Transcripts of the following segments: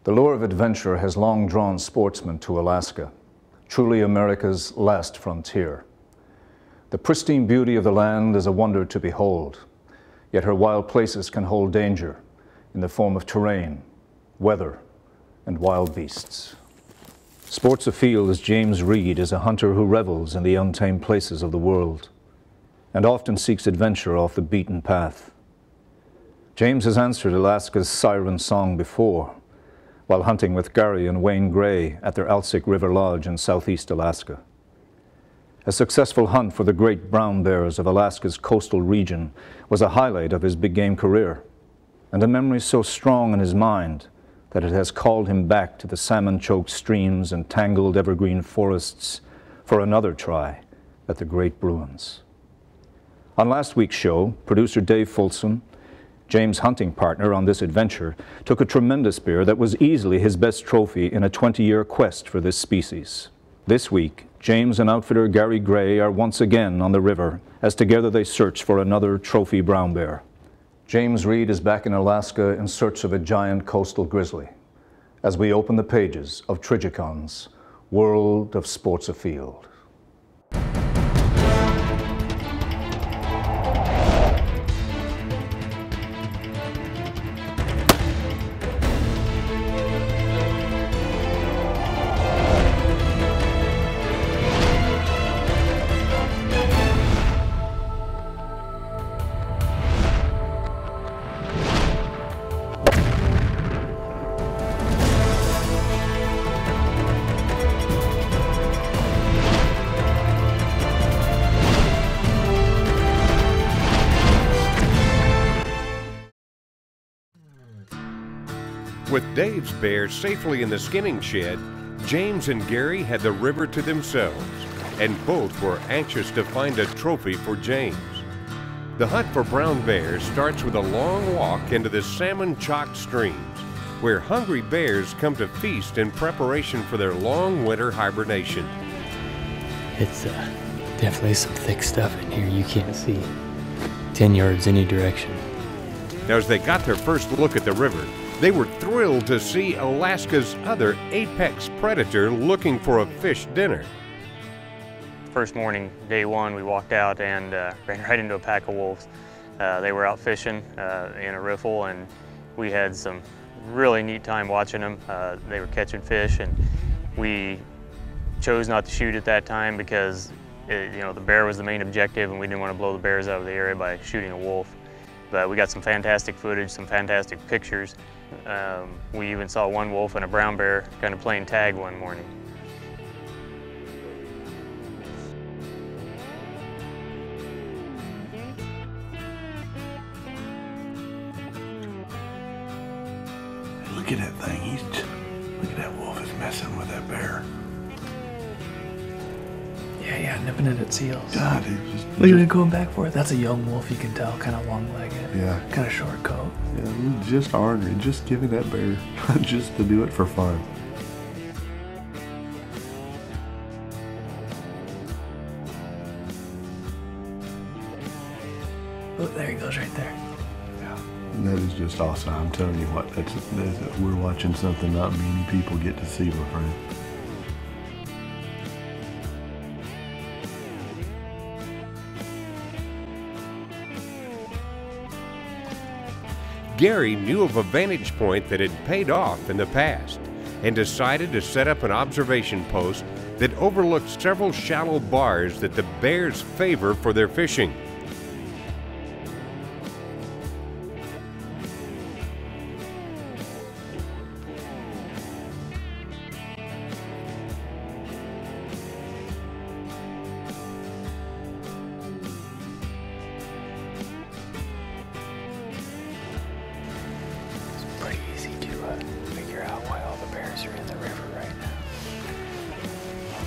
The lure of adventure has long drawn sportsmen to Alaska, truly America's last frontier. The pristine beauty of the land is a wonder to behold, yet her wild places can hold danger in the form of terrain, weather, and wild beasts. Sports afield as James Reed is a hunter who revels in the untamed places of the world and often seeks adventure off the beaten path. James has answered Alaska's siren song before, while hunting with Gary and Wayne Gray at their Alsik River Lodge in southeast Alaska. A successful hunt for the great brown bears of Alaska's coastal region was a highlight of his big game career, and a memory so strong in his mind that it has called him back to the salmon-choked streams and tangled evergreen forests for another try at the great bruins. On last week's show, producer Dave Folsom, James' hunting partner on this adventure, took a tremendous bear that was easily his best trophy in a 20-year quest for this species. This week, James and outfitter Gary Gray are once again on the river as together they search for another trophy brown bear. James Reed is back in Alaska in search of a giant coastal grizzly as we open the pages of Trigicon's World of Sports Afield. With Dave's bear safely in the skinning shed, James and Gary had the river to themselves, and both were anxious to find a trophy for James. The hunt for brown bears starts with a long walk into the salmon-chocked streams, where hungry bears come to feast in preparation for their long winter hibernation. It's definitely some thick stuff in here. You can't see 10 yards any direction. Now, as they got their first look at the river, they were thrilled to see Alaska's other apex predator looking for a fish dinner. First morning, day one, we walked out and ran right into a pack of wolves. They were out fishing in a riffle, and we had some really neat time watching them. They were catching fish, and we chose not to shoot at that time because the bear was the main objective, and we didn't want to blow the bears out of the area by shooting a wolf. But we got some fantastic footage, some fantastic pictures. We even saw one wolf and a brown bear kind of playing tag one morning. Look at that thing. Look at that wolf is messing with that bear. Yeah, nipping at its heels. God, Look at it going back for it. That's a young wolf, you can tell, kind of long-legged. Yeah. Kind of short coat. Yeah, just ornery, just giving that bear, just to do it for fun. Oh, there he goes right there. Yeah, that is just awesome. I'm telling you what, we're watching something not many people get to see, my friend. Gary knew of a vantage point that had paid off in the past and decided to set up an observation post that overlooked several shallow bars that the bears favor for their fishing.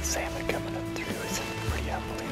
Salmon coming up through, it's pretty unbelievable.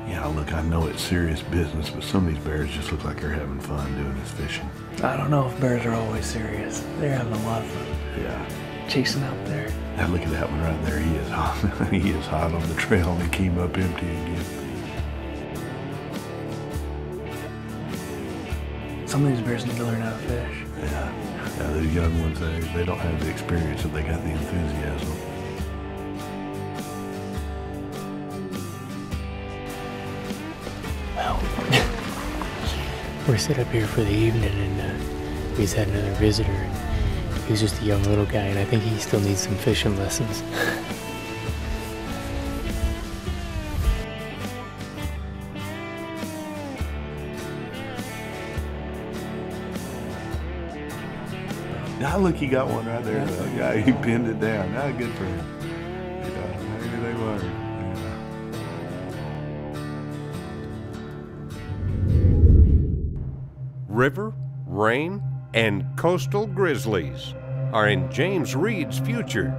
Yeah, Now look, I know it's serious business, but some of these bears just look like they're having fun doing this fishing. I don't know if bears are always serious. They're having a lot of fun. Yeah. Chasing out there. Now look at that one right there. He is hot. He is hot on the trail and he came up empty again. Some of these bears need to learn how to fish. Yeah. Yeah, those young ones, they don't have the experience, but they got the enthusiasm. Well, we're set up here for the evening, and we just had another visitor, and he was just a young little guy, and I think he still needs some fishing lessons. Now look, he got one right there. Yeah, he pinned it down. Now good for him. Yeah, maybe they were. Yeah. River, rain, and coastal grizzlies are in James Reed's future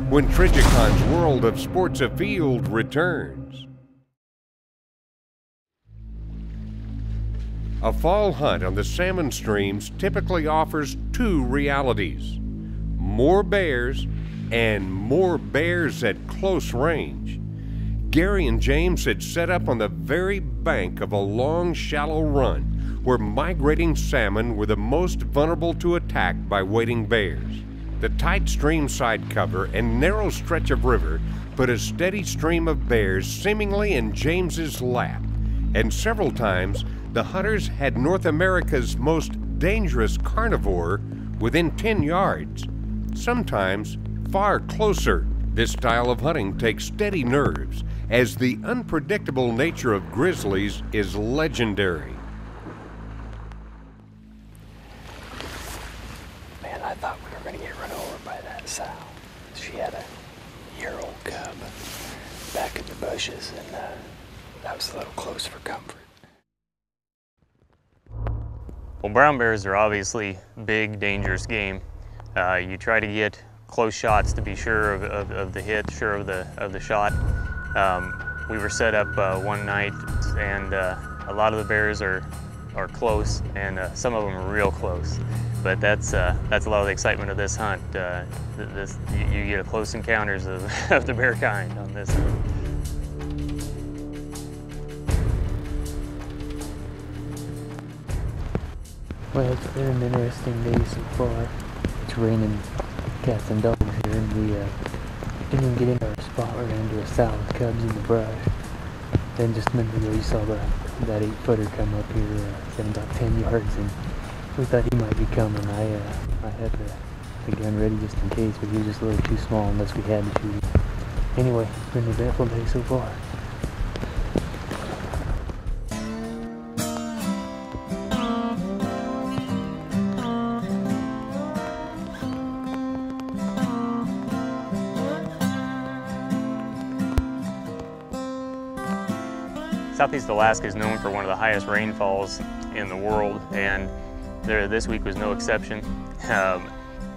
when Trigicon's World of Sports Afield returns. A fall hunt on the salmon streams typically offers two realities: more bears and more bears at close range. Gary and James had set up on the very bank of a long, shallow run where migrating salmon were the most vulnerable to attack by wading bears. The tight stream side cover and narrow stretch of river put a steady stream of bears seemingly in James's lap, and several times the hunters had North America's most dangerous carnivore within 10 yards, sometimes far closer. This style of hunting takes steady nerves, as the unpredictable nature of grizzlies is legendary. Man, I thought we were going to get run over by that sow. She had a year-old cub back in the bushes, and that was a little close for comfort. Well, brown bears are obviously big, dangerous game. You try to get close shots to be sure of the hit, sure of the shot. We were set up one night, and a lot of the bears are close, and some of them are real close. But that's a lot of the excitement of this hunt. You get a close encounters of the bear kind on this hunt. Well, it's been an interesting day so far. It's raining cats and dogs here, and we didn't even get into our spot. We ran into a sow with cubs in the brush. Then just a minute ago, you saw that 8-footer come up here, about 10 yards, and we thought he might be coming. I had the gun ready just in case, but he was just a little too small unless we had to shoot. Anyway, it's been an eventful day so far. Southeast Alaska is known for one of the highest rainfalls in the world, and this week was no exception.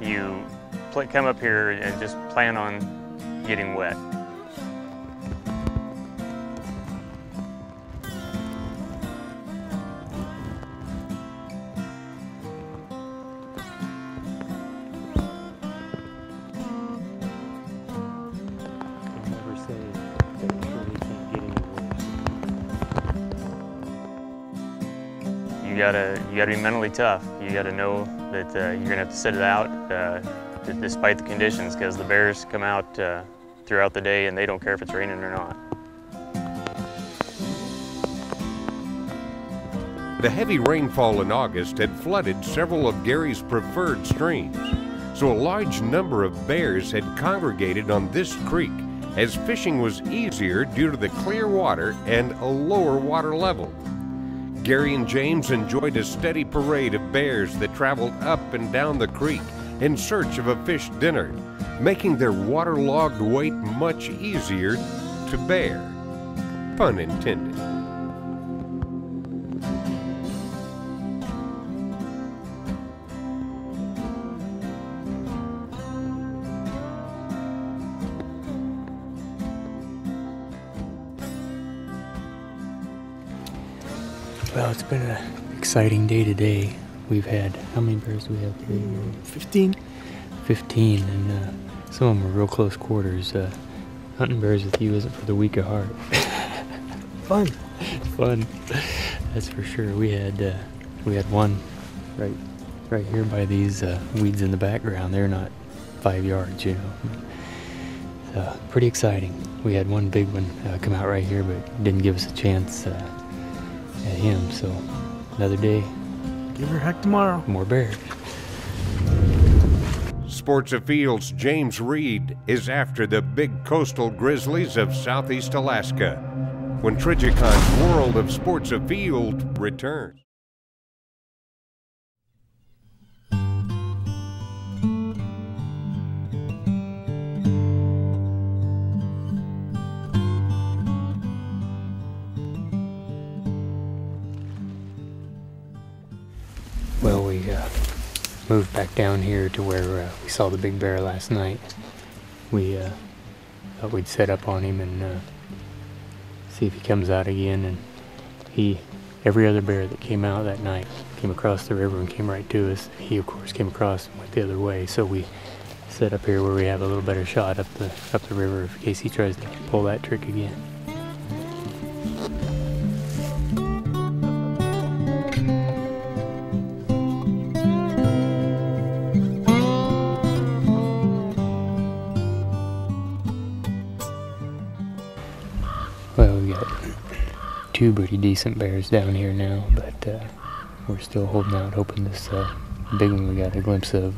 You come up here and just plan on getting wet. You gotta be mentally tough. You gotta know that you're gonna have to sit it out despite the conditions, because the bears come out throughout the day and they don't care if it's raining or not. The heavy rainfall in August had flooded several of Gary's preferred streams, so a large number of bears had congregated on this creek, as fishing was easier due to the clear water and a lower water level. Gary and James enjoyed a steady parade of bears that traveled up and down the creek in search of a fish dinner, making their waterlogged wait much easier to bear. Pun intended. Well, it's been an exciting day today. We've had, how many bears do we have today? 15. 15, and some of them are real close quarters. Hunting bears with you isn't for the weak of heart. Fun. Fun, that's for sure. We had one right here by these weeds in the background. They're not 5 yards, you know. So, pretty exciting. We had one big one come out right here, but didn't give us a chance at him. So another day. Give her a heck tomorrow. More bears. Sports Afield's James Reed is after the big coastal grizzlies of southeast Alaska when Trijicon's World of Sports Afield returns. Well, we moved back down here to where we saw the big bear last night. We thought we'd set up on him and see if he comes out again. And every other bear that came out that night came across the river and came right to us. He, of course, came across and went the other way. So we set up here where we have a little better shot up the river in case he tries to pull that trick again. Well, we got 2 pretty decent bears down here now, but we're still holding out, hoping this big one we got a glimpse of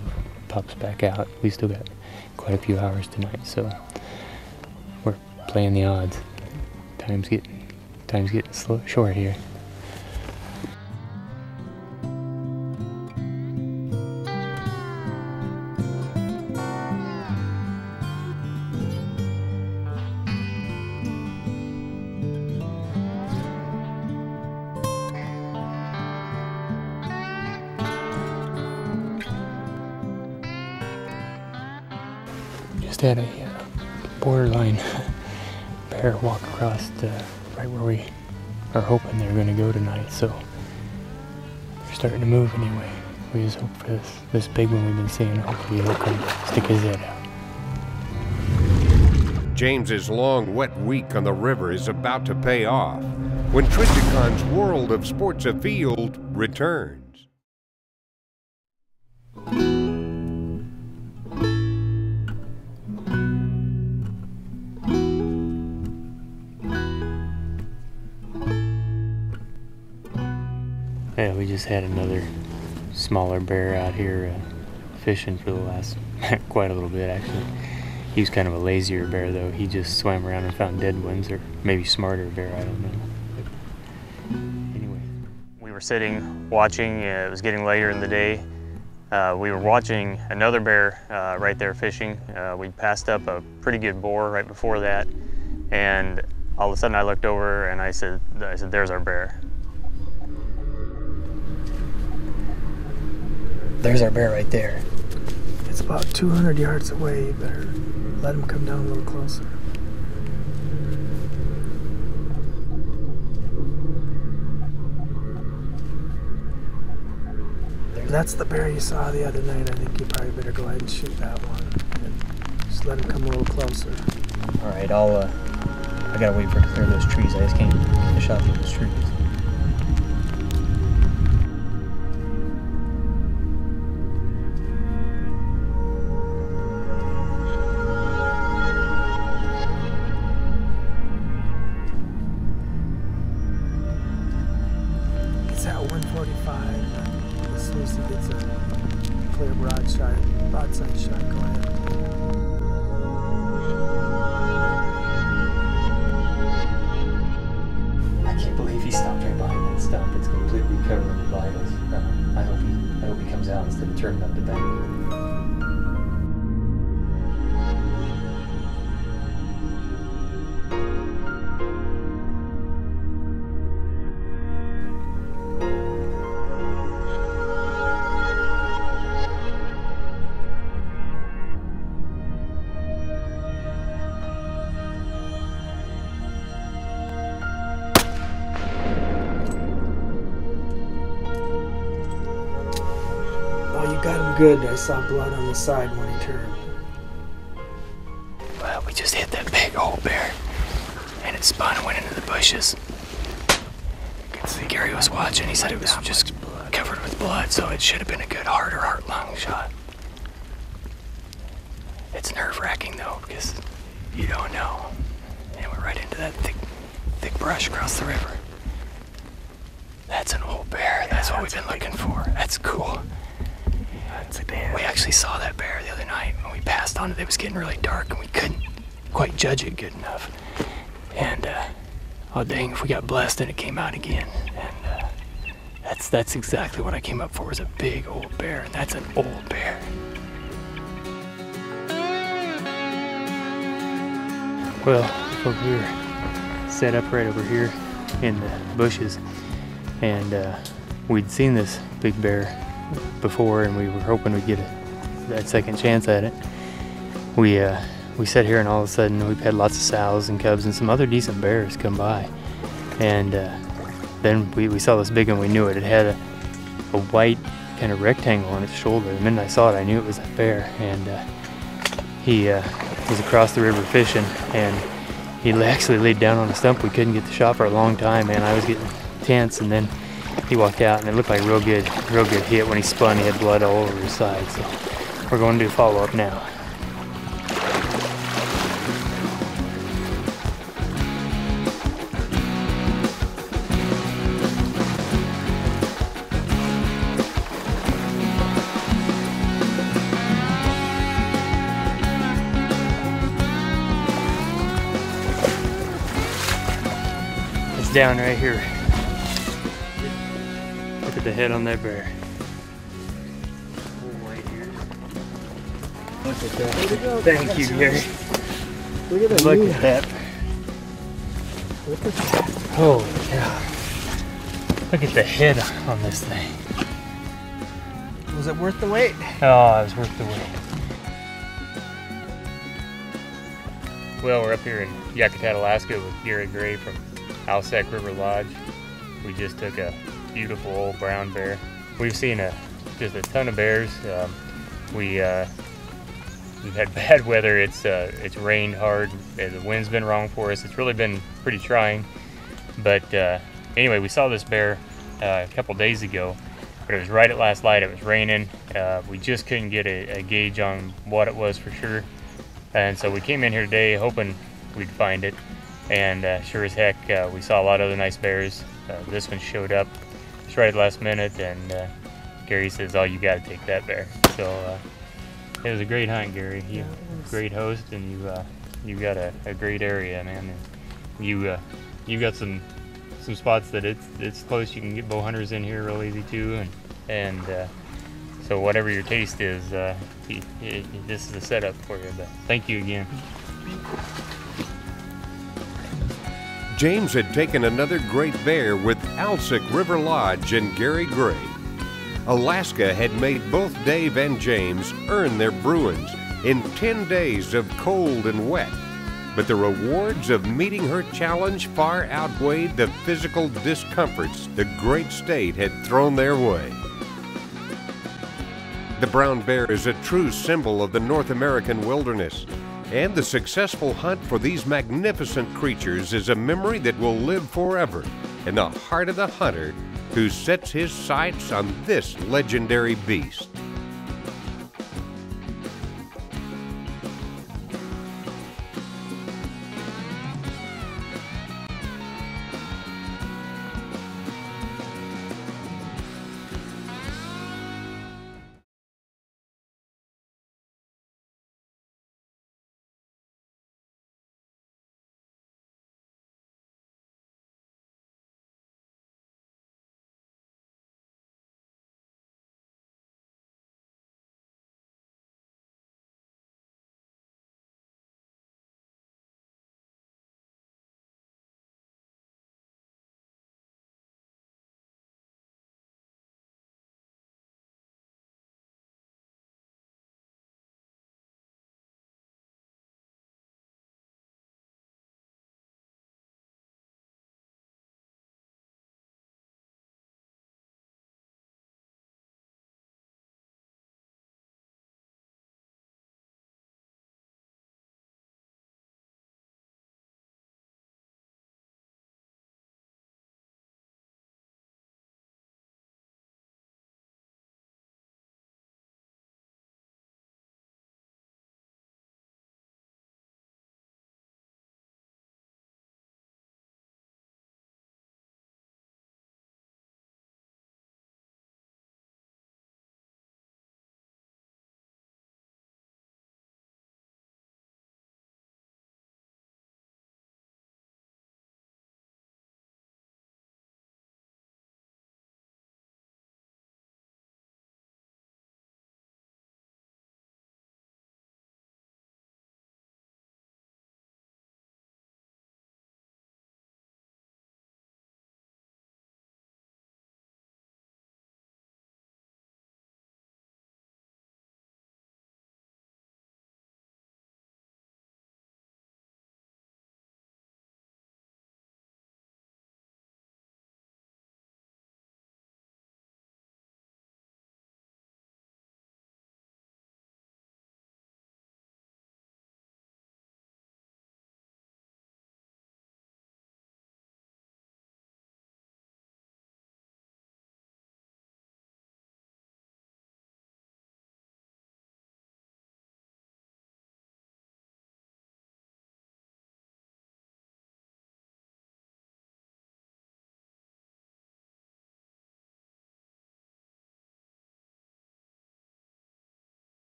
pops back out. We still got quite a few hours tonight, so we're playing the odds. Time's getting short here. Just had a borderline bear walk across right where we are hoping they're going to go tonight, so they're starting to move anyway. We just hope for this big one we've been seeing. Hopefully he'll come stick his head out. James's long, wet week on the river is about to pay off when Trijicon's World of Sports Afield returns. Yeah, we just had another smaller bear out here fishing for the last quite a little bit, actually. He was kind of a lazier bear, though. He just swam around and found dead ones, or maybe smarter bear, I don't know. But anyway. We were sitting, watching. It was getting later in the day. We were watching another bear right there fishing. We passed up a pretty good boar right before that, and all of a sudden I looked over and I said, "There's our bear." There's our bear right there. It's about 200 yards away. You better let him come down a little closer. That's the bear you saw the other night. I think you probably better go ahead and shoot that one. And just let him come a little closer. All right, I gotta wait for it to clear those trees. I just can't get a shot through those trees. It's at 145. As soon as he gets a clear broadside shot, go ahead. I can't believe he stopped right behind that stump. It's completely covering the vitals. I hope he comes out instead of turning up the bank. good. I saw blood on the side when he turned. Well, we just hit that big old bear, and it spun and went into the bushes. You can see Gary was watching. He said it was just covered with blood, so it should have been a good heart or heart-lung shot. It's nerve-wracking though, because you don't know. And we're right into that thick brush across the river. That's an old bear. That's what we've been looking for. That's cool. We actually saw that bear the other night when we passed on it. It was getting really dark and we couldn't quite judge it good enough. And oh dang, if we got blessed and it came out again. And that's exactly what I came up for, was a big old bear, and that's an old bear. Well, over here, set up right over here in the bushes, and we'd seen this big bear before, and we were hoping we'd get that second chance at it. We sat here, and all of a sudden we've had lots of sows and cubs and some other decent bears come by, and then we saw this big one. We knew it. It had a white kind of rectangle on its shoulder. The minute I saw it, I knew it was that bear, and he was across the river fishing, and he actually laid down on a stump. We couldn't get the shot for a long time, and I was getting tense, and then he walked out, and it looked like a real good hit. When he spun, he had blood all over his side, so we're going to do follow-up now. Down right here. Look at the head on that bear. Right here. Look at that. Thank you, Gary. Look at that. Look at that. Look at that. Holy cow. Look at the head on this thing. Was it worth the wait? Oh, it was worth the wait. Well, we're up here in Yakutat, Alaska with Gary Gray from Alaska River Lodge. We just took a beautiful old brown bear. We've seen just a ton of bears. We've had bad weather. It's rained hard. The wind's been wrong for us. It's really been pretty trying. But anyway, we saw this bear a couple days ago, but it was right at last light. It was raining. We just couldn't get a gauge on what it was for sure. And so we came in here today hoping we'd find it. And sure as heck, we saw a lot of other nice bears. This one showed up just right at the last minute, and Gary says, "Oh, you got to take that bear." So it was a great hunt, Gary. You're a great host, and you got a great area, man. And you got some spots that it's close. You can get bow hunters in here real easy too, and so whatever your taste is, this is the setup for you. But thank you again. James had taken another great bear with Alaska River Lodge and Gary Gray. Alaska had made both Dave and James earn their Bruins in 10 days of cold and wet, but the rewards of meeting her challenge far outweighed the physical discomforts the great state had thrown their way. The brown bear is a true symbol of the North American wilderness, and the successful hunt for these magnificent creatures is a memory that will live forever in the heart of the hunter who sets his sights on this legendary beast.